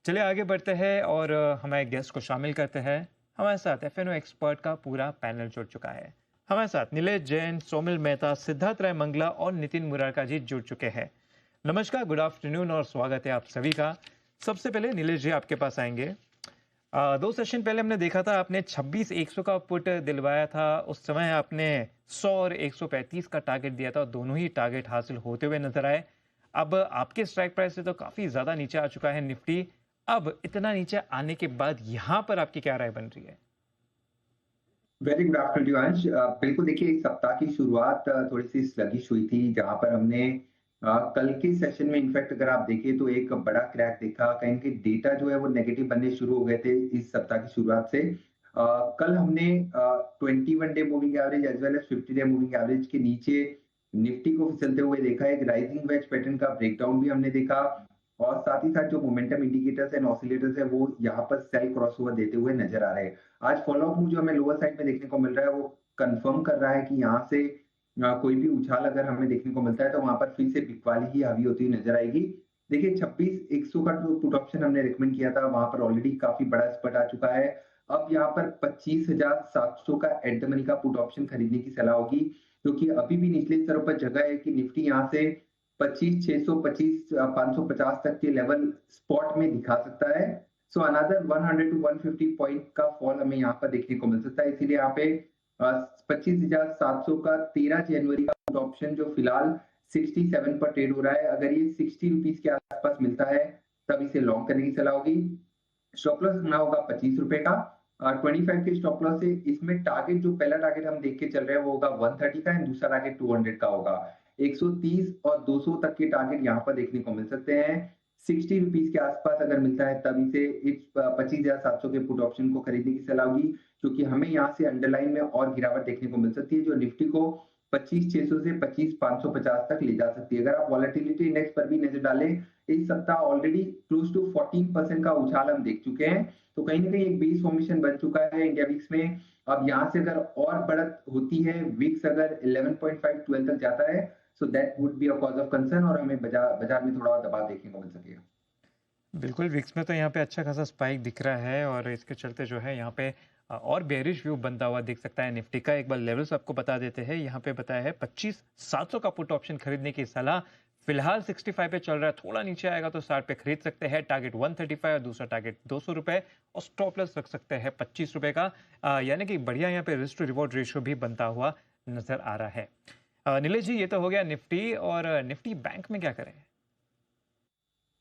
चलिए आगे बढ़ते हैं और हमारे गेस्ट को शामिल करते हैं। हमारे साथ एफएनओ एक्सपर्ट का पूरा पैनल जुड़ चुका है। हमारे साथ नीलेश जैन, सोमिल मेहता, सिद्धार्थ राय मंगला और नितिन मुरारका जी जुड़ चुके हैं। नमस्कार, गुड आफ्टरनून और स्वागत है आप सभी का। सबसे पहले नीलेश जी आपके पास आएंगे। 2 सेशन पहले हमने देखा था आपने 26,100 का पुट दिलवाया था। उस समय आपने 100 और 135 का टारगेट दिया था और दोनों ही टारगेट हासिल होते हुए नजर आए। अब आपके स्ट्राइक प्राइस से तो काफी ज्यादा नीचे आ चुका है निफ्टी। अब इतना नीचे आने के बाद यहां पर आपकी क्या राय बन रही है? वेरी गुड आफ्टरनून अंश। बिल्कुल देखिए, इस सप्ताह की शुरुआत थोड़ी सी स्लगिश हुई थी, जहां पर हमने कल के सेशन में इनफैक्ट अगर आप देखें तो एक बड़ा क्रैक देखा। कहीं ना कहीं डेटा जो है वो नेगेटिव बनने शुरू हो गए थे इस सप्ताह की शुरुआत से। कल हमने 21 day moving average as well as 50 day moving average के नीचे निफ्टी को फिसलते हुए देखा। एक राइजिंग वेज पैटर्न का ब्रेकडाउन भी हमने देखा, और साथ ही साथ जो मोमेंटम इंडिकेटर्स एंड ऑसिलेटर्स है वो यहाँ पर सेल क्रॉसओवर देते हुए नजर आ रहे हैं। आज फॉलोअप मूव जो हमें लोअर साइड में देखने को मिल रहा है वो कंफर्म कर रहा है कि यहाँ से कोई भी उछाल अगर हमें देखने को मिलता है तो वहां पर फिर से बिक वाली ही हावी होती हुई नजर आएगी। देखिए, 26,100 का जो पुट ऑप्शन हमने रिकमेंड किया था वहां पर ऑलरेडी काफी बड़ा स्पट आ चुका है। अब यहाँ पर 25,700 का एट द मनी का पुट ऑप्शन खरीदने की सलाह होगी, क्योंकि अभी भी निचले स्तरों पर जगह है कि निफ्टी यहाँ से 25,600, 550 तक के लेवल स्पॉट में दिखा सकता है। सो अनदर 100 टू 150 पॉइंट का फॉल हमें यहाँ पर देखने को मिल सकता है। इसीलिए यहाँ पे 25,700 का 13 जनवरी का पुट ऑप्शन जो फिलहाल 67 पर ट्रेड हो रहा है, अगर ये 60 रुपीज के आसपास मिलता है तब इसे लॉन्ग करने की सलाह होगी। स्टॉप लॉस रखना होगा 25 रुपए का। 25 के स्टॉप लॉस से इसमें टारगेट, जो पहला टारगेट हम देख के चल रहे हैं वो होगा 130 का, एंड दूसरा टारगेट 200 का होगा। 130 और 200 तक के टारगेट यहाँ पर देखने को मिल सकते हैं। 60 रुपीज के आसपास अगर मिलता है तब इसे इस 25,700 के पुट ऑप्शन को खरीदने की सलाह होगी, क्योंकि हमें यहाँ से अंडरलाइन में और गिरावट देखने को मिल सकती है जो निफ्टी को 25,600 से 25,550 तक ले जा सकती है। अगर आप वॉलेटिलिटी इंडेक्स पर भी नजर डालें, इस सप्ताह ऑलरेडी क्लोज टू 14% का उछाल हम देख चुके हैं। तो कहीं ना कहीं एक बेस फॉर्मेशन बन चुका है इंडिया विक्स में। अब यहाँ से अगर और बढ़त होती है, विक्स अगर 11.5 12 तक जाता है, so that would be a cause of concern, और हमें बाजार बाजार में थोड़ा और दबाव देखने को मिल सकेगा। बिल्कुल, विक्स में तो यहाँ पे अच्छा खासा स्पाइक दिख रहा है और इसके चलते जो है यहाँ पे और बेयरिश व्यू बनता हुआ दिख सकता है निफ्टी का। एक बार लेवल्स आपको बता देते हैं। यहाँ पे बताया है 25,700 का पुट ऑप्शन खरीदने की सलाह। फिलहाल 65 पे चल रहा है, थोड़ा नीचे आएगा तो 60 पे खरीद सकते हैं। टारगेट 135 और दूसरा टारगेट 200 रुपए, और स्टॉप लॉस रख सकते हैं 25 रुपए का। यानी कि बढ़िया यहाँ पे रिस्क टू रिवॉर्ड रेशियो भी बनता हुआ नजर आ रहा है। नीलेश जी, ये तो हो गया निफ्टी, और निफ्टी बैंक में क्या करें?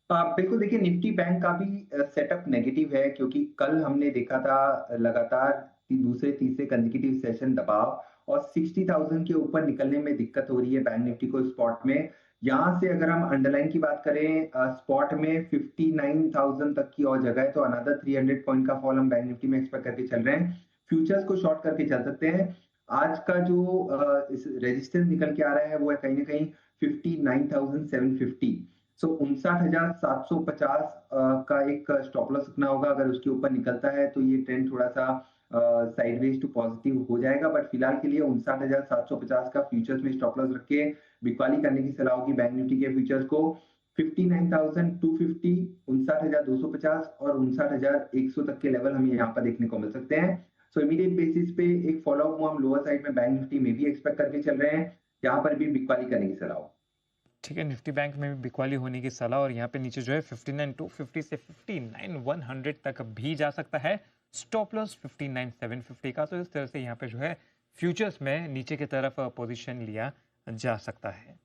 बिल्कुल देखिए, निफ्टी बैंक का भी सेटअप नेगेटिव है, क्योंकि कल हमने देखा था लगातार दूसरे तीसरे कंसेक्यूटिव सेशन दबाव, और 60,000 के ऊपर निकलने में दिक्कत हो रही है बैंक निफ्टी को स्पॉट में। यहाँ से अगर हम अंडरलाइन की बात करें, स्पॉट में 59,000 तक की और जगह है, तो अनदर 300 पॉइंट का फॉल हम बैंक निफ्टी में एक्सपेक्ट करके चल रहे हैं। फ्यूचर्स को शॉर्ट करके चल सकते हैं। आज का जो रेजिस्टेंस निकल के आ रहा है वो है कहीं ना कहीं 59,750। सो 59,750 का एक स्टॉप लॉस रखना होगा। अगर उसके ऊपर निकलता है तो ये ट्रेंड थोड़ा सा साइडवेज टू पॉजिटिव हो जाएगा, बट फिलहाल के लिए 59,750 का फ्यूचर्स में स्टॉप लॉस रख के बिकवाली करने की सलाह होगी बैंक निफ्टी के फ्यूचर्स को। 59,250, 59,250 और 59,100 तक के लेवल हमें यहाँ पर देखने को मिल सकते हैं। सो इमीडिएट बेसिस पे एक फॉलोअप हम लोअर साइड में बैंक निफ्टी में भी एक्सपेक्ट करके चल रहे हैं, यहाँ पर भी बिकवाली करने की सलाह होगी। ठीक है, निफ्टी बैंक में भी बिकवाली होने की सलाह, और यहाँ पे नीचे जो है 59,250 से 59,100 तक भी जा सकता है। स्टॉप लॉस 59,750 का। तो इस तरह से यहाँ पे जो है फ्यूचर्स में नीचे की तरफ पोजीशन लिया जा सकता है।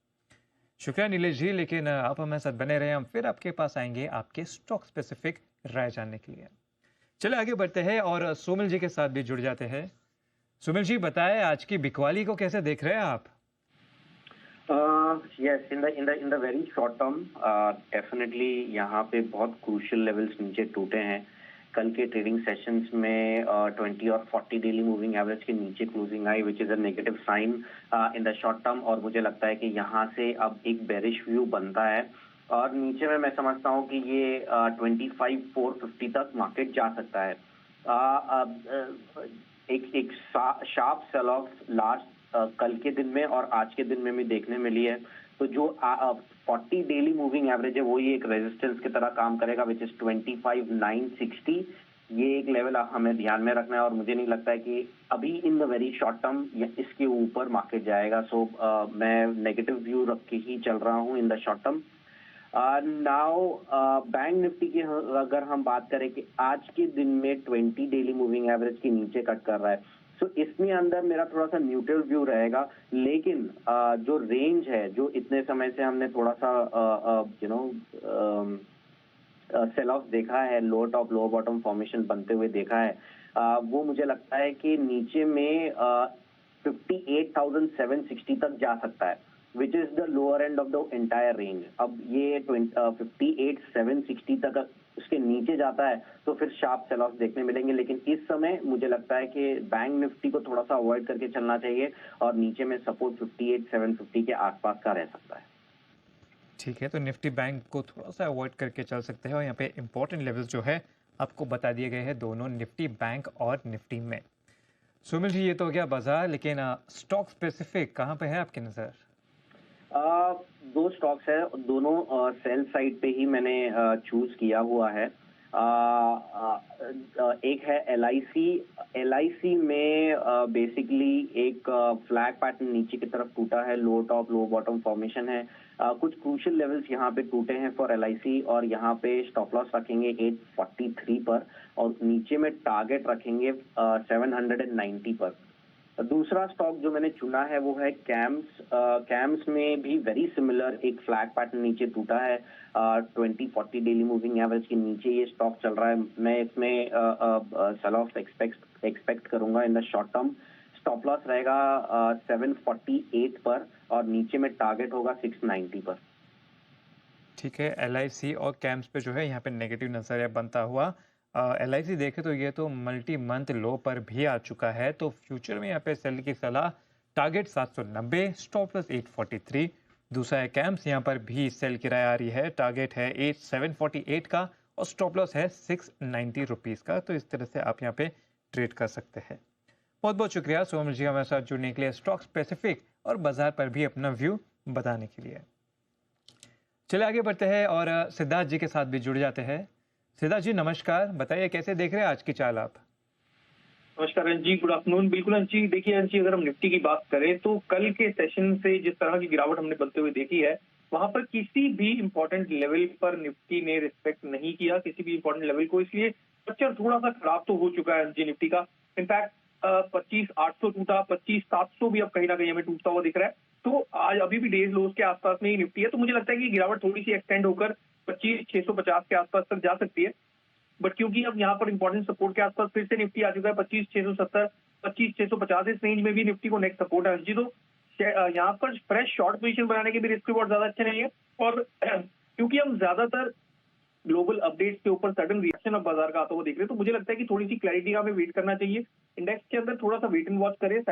शुक्रिया नीलेश जी, लेकिन आप हमारे साथ बने रहे। हम फिर आपके पास आएंगे आपके स्टॉक स्पेसिफिक राय जानने के लिए। चलिए आगे बढ़ते हैं और सोमिल जी के साथ भी जुड़ जाते हैं। सुमिल जी, बताएं आज की बिकवाली को कैसे देख रहे हैं आप? Yes, in the very short term, definitely यहाँ पे बहुत crucial levels नीचे टूटे हैं। कल के ट्रेडिंग सेशंस में 20 और 40 डेली मूविंग एवरेज के नीचे क्लोजिंग आई, which is a negative sign in the short term, और मुझे लगता है कि यहाँ से अब एक बेरिश व्यू बनता है, और नीचे में मैं समझता हूँ कि ये 25,450 तक मार्केट जा सकता है। एक शार्प सेल ऑफ लास्ट कल के दिन में और आज के दिन में भी देखने मिली है। तो जो 40 डेली मूविंग एवरेज है वही एक रेजिस्टेंस की तरह काम करेगा, विच इज 25,960। ये एक लेवल हमें ध्यान में रखना है और मुझे नहीं लगता है कि अभी in the very short term इसके ऊपर मार्केट जाएगा। सो मैं नेगेटिव व्यू रख के ही चल रहा हूँ इन the short term. Now bank Nifty की अगर हम बात करें कि आज के दिन में 20 डेली मूविंग एवरेज के नीचे कट कर रहा है, सो इसमें अंदर मेरा थोड़ा सा न्यूट्रल व्यू रहेगा। लेकिन जो रेंज है, जो इतने समय से हमने थोड़ा सा सेल ऑफ देखा है, लो टॉप लो बॉटम फॉर्मेशन बनते हुए देखा है, वो मुझे लगता है कि नीचे में 58,760 तक जा सकता है, which is the lower end of the entire range. अब ये 58,760 तक उसके नीचे जाता है तो फिर शार्प सेल ऑफ देखने मिलेंगे। लेकिन इस समय मुझे लगता है कि बैंक निफ्टी को थोड़ा सा अवॉइड करके चलना चाहिए और नीचे में सपोर्ट 58,750 के आसपास का रह सकता है। ठीक है, तो निफ्टी बैंक को थोड़ा सा अवॉइड करके चल सकते हैं और यहाँ पे इंपॉर्टेंट लेवल्स जो है आपको बता दिए गए हैं दोनों निफ्टी बैंक और निफ्टी में। सुमिल जी, ये तो हो गया बाजार, लेकिन स्टॉक स्पेसिफिक कहाँ पे है आपकी नज़र? दो स्टॉक्स है, दोनों सेल साइड पे ही मैंने चूज किया हुआ है। एक है LIC। LIC में बेसिकली एक फ्लैग पैटर्न नीचे की तरफ टूटा है, लो टॉप लो बॉटम फॉर्मेशन है। कुछ क्रूशियल लेवल्स यहाँ पे टूटे हैं फॉर LIC और यहाँ पे स्टॉप लॉस रखेंगे 843 पर और नीचे में टारगेट रखेंगे 790 पर। दूसरा स्टॉक जो मैंने चुना है वो है कैम्स। कैम्स में भी वेरी सिमिलर एक फ्लैग पैटर्न नीचे टूटा है, 20-40 डेली मूविंग एवरेज के नीचे ये स्टॉक चल रहा है। मैं इसमें सेल ऑफ एक्सपेक्ट करूंगा इन the short term. Stop loss रहेगा 748 पर और नीचे में टारगेट होगा 690 पर। ठीक है, LIC और कैम्स पे जो है यहाँ पे नेगेटिव नजरिया बनता हुआ। LIC देखे तो ये तो मल्टी मंथ लो पर भी आ चुका है, तो फ्यूचर में यहाँ पे सेल की सलाह, टारगेट 790, स्टॉप लॉस 843। दूसरा है कैम्स, यहाँ पर भी सेल की राय आ रही है, टारगेट है 748 का और स्टॉप लॉस है 690 रुपीज़ का। तो इस तरह से आप यहाँ पे ट्रेड कर सकते हैं। बहुत बहुत शुक्रिया सोमल जी हमारे साथ जुड़ने के लिए, स्टॉक स्पेसिफिक और बाजार पर भी अपना व्यू बताने के लिए। चलिए आगे बढ़ते हैं और सिद्धार्थ जी के साथ भी जुड़ जाते हैं। सिद्धार्थ जी नमस्कार, बताइए कैसे देख रहे हैं आज की चाल आप? नमस्कार अंशी, गुड आफ्टरनून। बिल्कुल अंशी, देखिए अंशी, अगर हम निफ्टी की बात करें तो कल के सेशन से जिस तरह की गिरावट हमने बनते हुए देखी है, वहां पर किसी भी इंपॉर्टेंट लेवल पर निफ्टी ने रिस्पेक्ट नहीं किया, किसी भी इंपॉर्टेंट लेवल को। इसलिए स्ट्रक्चर थोड़ा सा खराब तो हो चुका है अंशी निफ्टी का। इनफैक्ट 25,800 टूटा, 25,700 भी अब कहीं ना कहीं हमें टूटता हुआ दिख रहा है। तो आज अभी भी डेज लोज के आसपास में ही निफ्टी है, तो मुझे लगता है कि गिरावट थोड़ी सी एक्सटेंड होकर 25,650 के आसपास तक जा सकती है। बट क्योंकि अब यहाँ पर इंपॉर्टेंट सपोर्ट के आसपास फिर से निफ्टी आ चुका है 25,670, 25,650 इस रेंज में भी निफ्टी को नेक्स्ट सपोर्ट है जी। तो यहाँ पर फ्रेश शॉर्ट पोजीशन बनाने के भी रिस्क रिवॉर्ड ज्यादा अच्छे नहीं है। और क्योंकि हम ज्यादातर ग्लोबल अपडेट्स के ऊपर सडन रिएक्शन ऑफ बाजार का आता हुआ देख रहे हैं, तो मुझे लगता है कि थोड़ी सी क्लैरिटी का हमें वेट करना चाहिए। इंडेक्स के अंदर थोड़ा सा वेट एंड वॉच करें,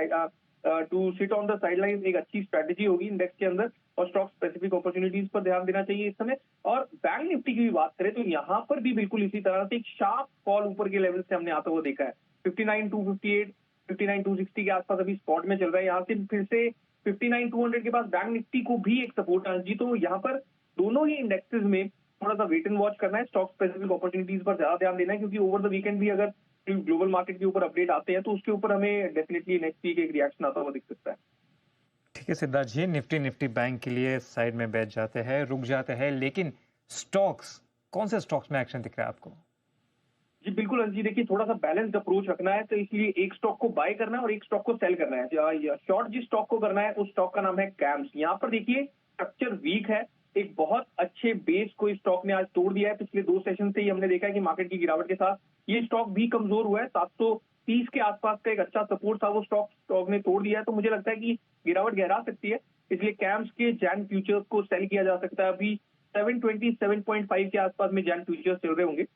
to sit on the sideline एक अच्छी स्ट्रेटेजी होगी इंडेक्स के अंदर। और स्टॉक स्पेसिफिक अपॉर्चुनिटीज पर ध्यान देना चाहिए इस समय। और बैंक निफ्टी की भी बात करें तो यहाँ पर भी बिल्कुल इसी तरह से एक शार्प फॉल ऊपर के लेवल से हमने आता हुआ देखा है। 59,258, 59,260 के आसपास अभी स्पॉट में चल रहा है। यहाँ से फिर से 59,200 के बाद बैंक निफ्टी को भी एक सपोर्ट है जी। तो यहाँ पर दोनों ही इंडेक्सेस में थोड़ा सा वेट एंड वॉच करना है, स्टॉक स्पेसिफिक अपॉर्चुनिटीज पर ज्यादा ध्यान देना है, क्योंकि ओवर द वीकेंड भी अगर ग्लोबल मार्केट के ऊपर अपडेट आते हैं तो उसके ऊपर हमें डेफिनेटली नेक्स्ट वीक एक रिएक्शन आता हुआ दिख सकता है। ठीक है सिद्धार्थ जी, निफ्टी बैंक के लिए साइड में बैठ जाते हैं, रुक जाते हैं, लेकिन स्टॉक्स, कौन से स्टॉक्स में एक्शन दिख रहा है आपको? जी बिल्कुल अंजी, देखिए थोड़ा सा बैलेंस्ड अप्रोच रखना है, तो इसलिए एक स्टॉक को बाय करना है और एक स्टॉक को सेल करना है। शॉर्ट जिस स्टॉक को करना है उस स्टॉक का नाम है कैम्स। यहाँ पर देखिए स्ट्रक्चर वीक है, एक बहुत अच्छे बेस को इस स्टॉक ने आज तोड़ दिया है। पिछले 2 सेशन से ही हमने देखा है कि मार्केट की गिरावट के साथ ये स्टॉक भी कमजोर हुआ है। 730 के आसपास का एक अच्छा सपोर्ट था, वो स्टॉक ने तोड़ दिया है। तो मुझे लगता है कि गिरावट गहरा सकती है, इसलिए कैम्स के जैन फ्यूचर्स को सेल किया जा सकता है। अभी 727.5 के आसपास में जैन फ्यूचर्स चल रहे होंगे,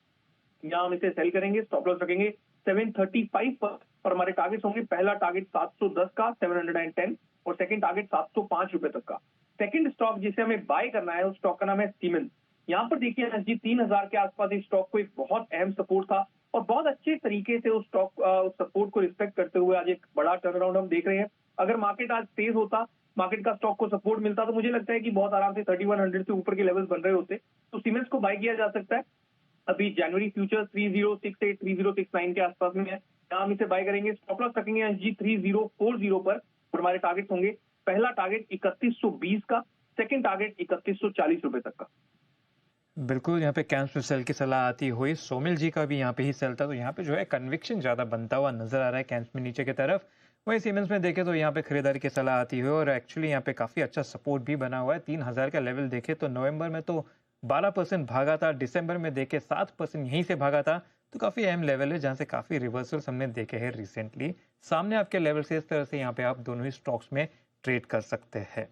यहाँ हम इसे सेल करेंगे, स्टॉप लॉस रखेंगे 735 पर। और हमारे टारगेट्स होंगे, पहला टारगेट 710 का 710 और सेकंड टारगेट 705 रुपए तक का। सेकंड स्टॉक जिसे हमें बाय करना है उस स्टॉक का नाम है सीमेंस। यहाँ पर देखिए जी 3,000 के आसपास इस स्टॉक को एक बहुत अहम सपोर्ट था और बहुत अच्छे तरीके से उस स्टॉक सपोर्ट को रिस्पेक्ट करते हुए आज एक बड़ा टर्न अराउंड हम देख रहे हैं। अगर मार्केट आज तेज होता मार्केट का स्टॉक को सपोर्ट मिलता तो मुझे लगता है कि बहुत आराम से 3100 से ऊपर के लेवल्स बन रहे होते, तो सीमेंस को बाय किया जा सकता है। अभी जनवरी फ्यूचर 3068 3069 के आसपास में है, हम इसे बाय करेंगे। स्टॉप लॉस रखेंगे एनजी 3040 पर और हमारे टारगेट होंगे, पहला टारगेट 3120 का, सेकंड टारगेट 3140 रुपए तक का। बिल्कुल, यहाँ पे कैंप्स में सेल की सलाह आती हुई सोमिल जी का भी यहाँ पे ही सेल था, तो यहाँ पे जो है कन्विक्शन ज़्यादा बनता हुआ नजर आ रहा है कैंप्स में नीचे की तरफ। वहीं सीमेंस में देखें तो यहाँ पे खरीदारी की सलाह आती हुई और एक्चुअली यहाँ पे काफ़ी अच्छा सपोर्ट भी बना हुआ है। 3000 का लेवल देखे तो नवंबर में तो 12% भागा था, दिसंबर में देखे 7% यहीं से भागा था, तो काफ़ी अहम लेवल है जहाँ से काफ़ी रिवर्सल्स हमने देखे हैं रिसेंटली। सामने आपके लेवल से इस तरह से यहाँ पे आप दोनों ही स्टॉक्स में ट्रेड कर सकते हैं।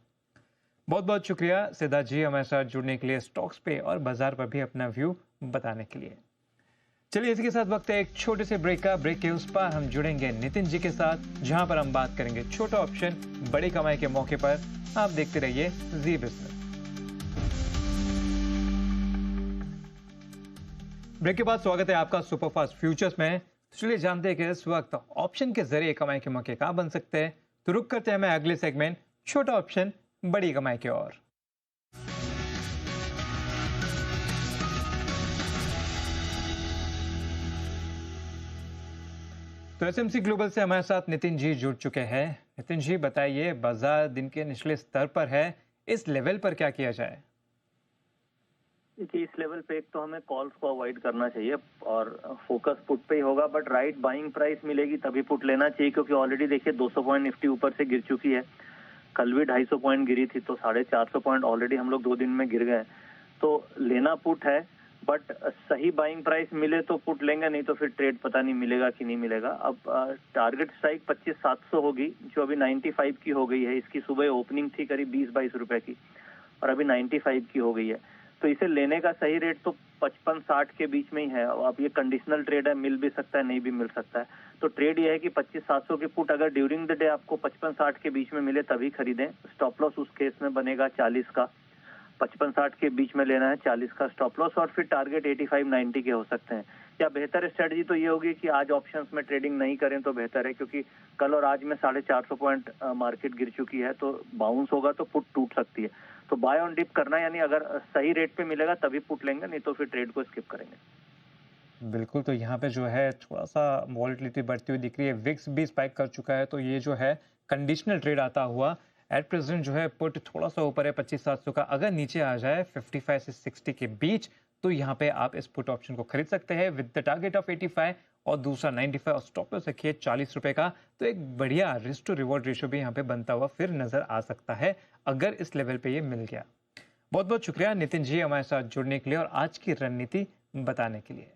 बहुत बहुत शुक्रिया सिद्धार्थ जी हमारे साथ जुड़ने के लिए, स्टॉक्स पे और बाजार पर भी अपना व्यू बताने के लिए। चलिए इसी के साथ वक्त है एक छोटे से ब्रेक का। ब्रेक के उस पार हम जुड़ेंगे नितिन जी के साथ, जहां पर हम बात करेंगे छोटा ऑप्शन बड़ी कमाई के मौके पर। आप देखते रहिए जी बिजनेस। ब्रेक के बाद स्वागत है आपका सुपरफास्ट फ्यूचर्स में। चलिए जानते हैं कि इस वक्त ऑप्शन के जरिए कमाई के मौके कहां बन सकते हैं, तो रुक करते हैं मैं अगले सेगमेंट छोटा ऑप्शन बड़ी कमाई की ओर। तो एसएमसी ग्लोबल से हमारे साथ नितिन जी जुड़ चुके हैं। नितिन जी बताइए, बाजार दिन के निचले स्तर पर है, इस लेवल पर क्या किया जाए? देखिए, इस लेवल पे एक तो हमें कॉल्स को अवॉइड करना चाहिए और फोकस पुट पे ही होगा, बट राइट बाइंग प्राइस मिलेगी तभी पुट लेना चाहिए, क्योंकि ऑलरेडी देखिए 200 पॉइंट निफ्टी ऊपर से गिर चुकी है। कल भी 250 पॉइंट गिरी थी, तो 450 पॉइंट ऑलरेडी हम लोग 2 दिन में गिर गए। तो लेना पुट है, बट सही बाइंग प्राइस मिले तो पुट लेंगे, नहीं तो फिर ट्रेड पता नहीं मिलेगा कि नहीं मिलेगा। अब टारगेट स्ट्राइक 25,700 होगी, जो अभी 95 की हो गई है। इसकी सुबह ओपनिंग थी करीब 20-22 रुपए की और अभी 95 की हो गई है। तो इसे लेने का सही रेट तो 55-60 के बीच में ही है। अब ये कंडीशनल ट्रेड है, मिल भी सकता है नहीं भी मिल सकता है। तो ट्रेड ये है कि 25,700 के पुट अगर ड्यूरिंग द डे आपको 55-60 के बीच में मिले तभी खरीदें। स्टॉप लॉस उस केस में बनेगा 40 का, 55-60 के बीच में लेना है, 40 का स्टॉप लॉस, और फिर टारगेट 85-90 के हो सकते हैं। या बेहतर स्ट्रेटजी तो ये होगी कि आज ऑप्शंस में ट्रेडिंग नहीं करें तो बेहतर है, क्योंकि कल और आज में 450 पॉइंट मार्केट गिर चुकी है, तो बाउंस होगा तो पुट टूट सकती है। तो बाय ऑन डिप करना, यानी अगर सही रेट पे मिलेगा तभी पुट लेंगे, नहीं तो फिर ट्रेड को स्किप करेंगे। बिल्कुल, तो यहाँ पे जो है थोड़ा सा वॉलेटिलिटी बढ़ती हुई दिख रही है, विक्स भी स्पाइक कर चुका है, तो ये जो है कंडीशनल ट्रेड आता हुआ एट प्रेजेंट जो है पुट थोड़ा सा ऊपर है 25,700 का। अगर नीचे आ जाए 55 से 60 के बीच, तो यहाँ पे आप इस पुट ऑप्शन को खरीद सकते हैं विद द टारगेट ऑफ 85 और दूसरा 95 और स्टॉप लॉस रखिए 40 रुपए का। तो एक बढ़िया रिस्क टू रिवॉर्ड रेशियो भी यहाँ पे बनता हुआ फिर नजर आ सकता है अगर इस लेवल पे ये मिल गया। बहुत बहुत शुक्रिया नितिन जी हमारे साथ जुड़ने के लिए और आज की रणनीति बताने के लिए।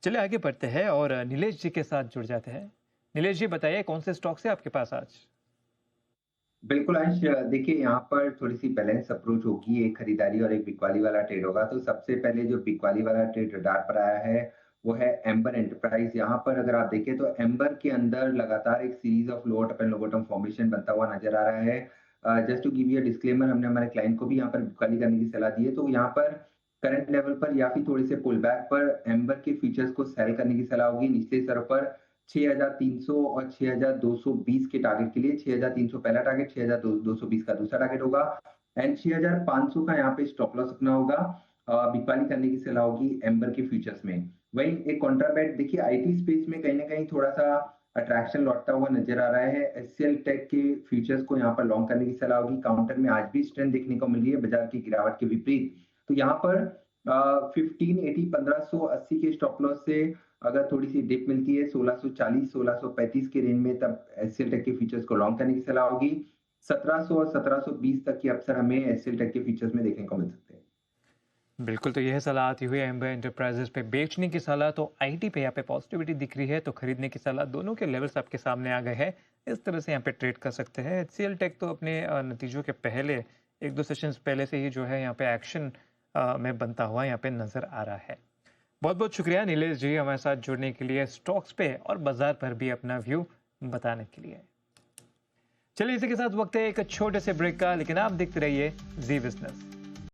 चलिए आगे बढ़ते हैं और नीलेश जी के साथ जुड़ जाते हैं। नीलेश जी बताइए, कौन से स्टॉक्स है आपके पास आज? बिल्कुल अंश, देखिए यहाँ पर थोड़ी सी बैलेंस अप्रोच होगी, एक खरीदारी और एक बिकवाली वाला ट्रेड होगा। तो सबसे पहले जो बिकवाली वाला ट्रेड रडार पर आया है वो है एम्बर एंटरप्राइज। यहाँ पर अगर आप देखें तो एम्बर के अंदर लगातार एक series of lower top and lower bottom formation बनता हुआ नजर आ रहा है। Just to give you a disclaimer, हमने हमारे क्लाइंट को भी यहाँ पर बिकवाली करने की सलाह दी है। तो यहाँ पर करंट लेवल पर या फिर थोड़े से पुल बैक पर एम्बर के फीचर्स को सेल करने की सलाह होगी। निचले स्तर पर 6,300 और 6,220 के टारगेट के लिए 6,300 पहला टारगेट, 6,220 का दूसरा टारगेट होगा एंड 6,500 का यहाँ पे स्टॉप लॉस रखना होगा। बिकवाली करने की सलाह होगी एम्बर के फ्यूचर्स में। वही एक कॉन्ट्राबैट देखिए आईटी स्पेस में कहीं ना कहीं थोड़ा सा अट्रैक्शन लौटता हुआ नजर आ रहा है। एचसीएल टेक के फ्यूचर्स को यहाँ पर लॉन्ग करने की सलाह होगी। काउंटर में आज भी स्ट्रेंथ देखने को मिल रही है बाजार की गिरावट के विपरीत। तो यहाँ पर 1580 1580 के स्टॉप लॉस से अगर थोड़ी सी डिप मिलती है 1640 1635 के रेंज में, तब एचसीएल टेक के फीचर्स को लॉन्ग करने की सलाह होगी। 1700 और 1720 तक की अवसर हमें एचसीएल टेक के फीचर्स में देखने को मिल सकते हैं। बिल्कुल, तो यह सलाह आती हुई एम्बर एंटरप्राइजेस पे बेचने की सलाह, तो आईटी पे यहाँ पे पॉजिटिविटी दिख रही है, तो खरीदने की सलाह। दोनों के लेवल्स आपके सामने आ गए हैं, इस तरह से यहाँ पे ट्रेड कर सकते हैं। एचसीएल टेक तो अपने नतीजों के पहले 1-2 सेशंस पहले से ही जो है यहाँ पे एक्शन में बनता हुआ यहाँ पे नजर आ रहा है। बहुत बहुत शुक्रिया नीलेश जी हमारे साथ जुड़ने के लिए, स्टॉक्स पे और बाजार पर भी अपना व्यू बताने के लिए। चलिए इसी के साथ वक्त है एक छोटे से ब्रेक का, लेकिन आप देखते रहिए जी बिजनेस।